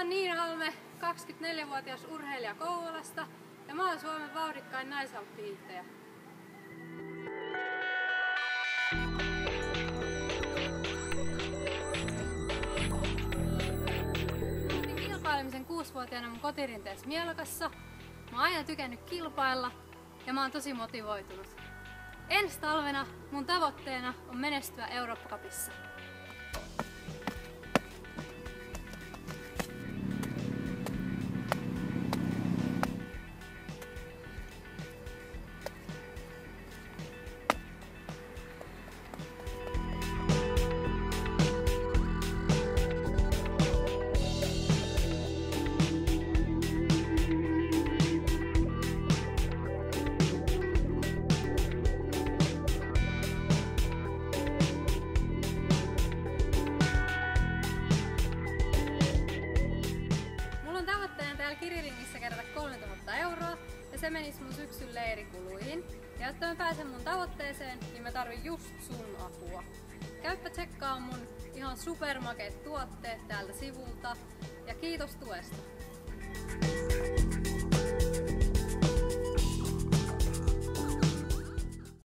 oon Niina Halme, 24-vuotias urheilija Kouvolasta ja mä oon Suomen vauhdikkain naisalppihiihtäjä. Aloitin kilpailemisen 6-vuotiaana mun kotirinteessä Mielokassa. Mä oon aina tykännyt kilpailla ja mä oon tosi motivoitunut. Ensi talvena mun tavoitteena on menestyä Eurooppa Cupissa. Kiriringissä kerätä 3000 € ja se menisi mun syksyn leirikuluihin. Ja jotta mä pääsen mun tavoitteeseen, niin mä tarvin just sun apua. Käypä tsekkaa mun ihan supermakeet tuotteet täältä sivulta ja kiitos tuesta!